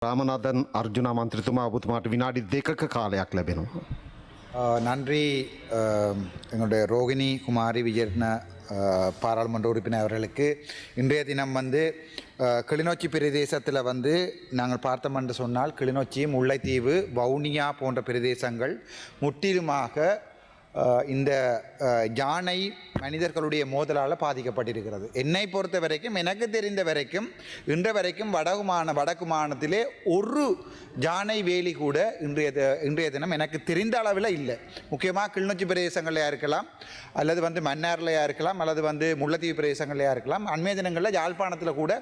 රාමනාදන් අර්ජුන මන්ත්‍රීතුමා ඔබතුමාට විනාඩි 2ක කාලයක් ලැබෙනවා. நன்றி எங்களுடைய ரோகிணி குமாரி விஜயரத்ன பாராளுமன்ற உறுப்பினர் அவர்களுக்கு இன்றைய தினம் கிளிநொச்சி பிரதேசத்தில் நாங்கள் பார்த்தோம் என்று சொன்னால் கிளிநொச்சி முல்லைத்தீவு வவுனியா போன்ற பிரதேசங்கள் முற்றிலுமாக இந்த யானை மனிதர்களுடைய மோதலால் பாதிக்கப்பட்டிருக்கிறது. என்னை பொறுத்த வரைக்கும் எனக்கு தெரிந்த வரைக்கும் இன்று வரைக்கும் வடக்கு மாநிலத்திலே ஒரு யானை வேலி கூட இன்றைய தினம் எனக்கு தெரிந்த அளவில் இல்லை. முக்கியமாக கிளிநொச்சி பிரதேசங்களையா இருக்கலாம், அல்லது மன்னார்லையா இருக்கலாம், அல்லது முல்லைத்தீவு பிரதேசங்களையா இருக்கலாம். அண்மைய தினங்களில் யாழ்ப்பாணத்தில் கூட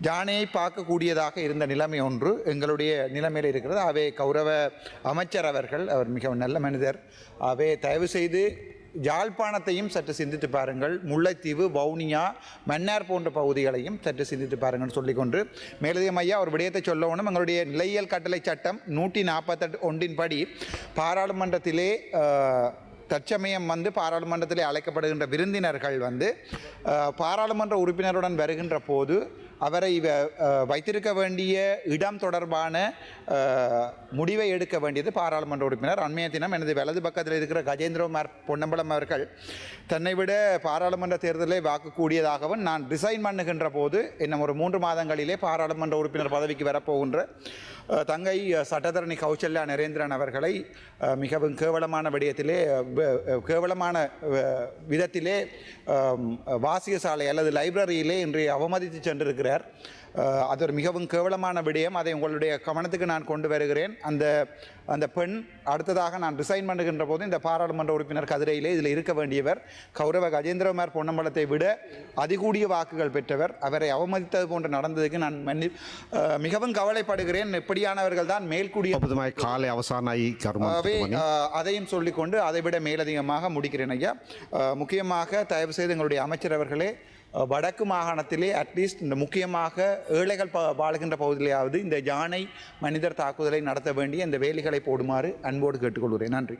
யானையை பார்க்கக்கூடியதாக இருந்த நிலைமை ஒன்று எங்களுடைய நிலைமையில் இருக்கிறது. அவை கௌரவ அமைச்சர் அவர்கள், அவர் மிகவும் நல்ல மனிதர். அவை தயவு செய்து யாழ்ப்பாணத்தையும் சற்று சிந்தித்து பாருங்கள், முல்லைத்தீவு வவுனியா மன்னார் போன்ற பகுதிகளையும் சற்று சிந்தித்து பாருங்கள் சொல்லிக்கொண்டு மேலதிகம் ஐயா ஒரு விடயத்தை சொல்லணும். எங்களுடைய நிலையியல் கட்டளை சட்டம் 148 படி பாராளுமன்றத்திலே தற்சமயம் பாராளுமன்றத்திலே அழைக்கப்படுகின்ற விருந்தினர்கள் பாராளுமன்ற உறுப்பினருடன் வருகின்ற போது அவரை வைத்திருக்க வேண்டிய இடம் தொடர்பான முடிவை எடுக்க வேண்டியது பாராளுமன்ற உறுப்பினர். அண்மைய தினம் எனது வலது பக்கத்தில் இருக்கிற கஜேந்திரகுமார் பொன்னம்பலம் அவர்கள் தன்னை விட பாராளுமன்ற தேர்தலை வாக்கக்கூடியதாகவும் நான் ரிசைன் பண்ணுகின்ற போது இன்னும் ஒரு 3 மாதங்களிலே பாராளுமன்ற உறுப்பினர் பதவிக்கு வரப்போகின்ற தங்கை சட்டத்தரணி கௌசல்யா நரேந்திரன் அவர்களை மிகவும் கேவலமான விதத்திலே வாசியசாலை அல்லது லைப்ரரியிலே இன்று அவமதித்து சென்றிருக்கிறார். அது ஒரு மிகவும் கேவலமான விடயம். அதை உங்களுடைய கவனத்துக்கு நான் கொண்டு வருகிறேன். அந்த பெண் அடுத்ததாக நான் ரிசைன் பண்ணுகின்ற போது இந்த பாராளுமன்ற உறுப்பினர் கதிரையிலே இதில் இருக்க வேண்டியவர் கௌரவ கஜேந்திரகுமார் பொன்னம்பலத்தை விட அதிகூடிய வாக்குகள் பெற்றவர். அவரை அவமதித்தது போன்று நடந்ததுக்கு நான் மிகவும் கவலைப்படுகிறேன். எப்படியானவர்கள் தான் மேல்கூடிய காலை அவசானாய் அதையும் சொல்லிக்கொண்டு அதை விட மேலதிகமாக முடிக்கிறேன் ஐயா. முக்கியமாக தயவு செய்து எங்களுடைய அமைச்சர் அவர்களே வடக்கு மாகாணத்திலே அட்லீஸ்ட் இந்த முக்கியமாக ஏழைகள் வாழுகின்ற பகுதியிலேயாவது இந்த யானை மனிதர் தாக்குதலை நடத்த வேண்டிய இந்த வேலிகளை போடுமாறு அன்போடு கேட்டுக்கொள்கிறேன். நன்றி.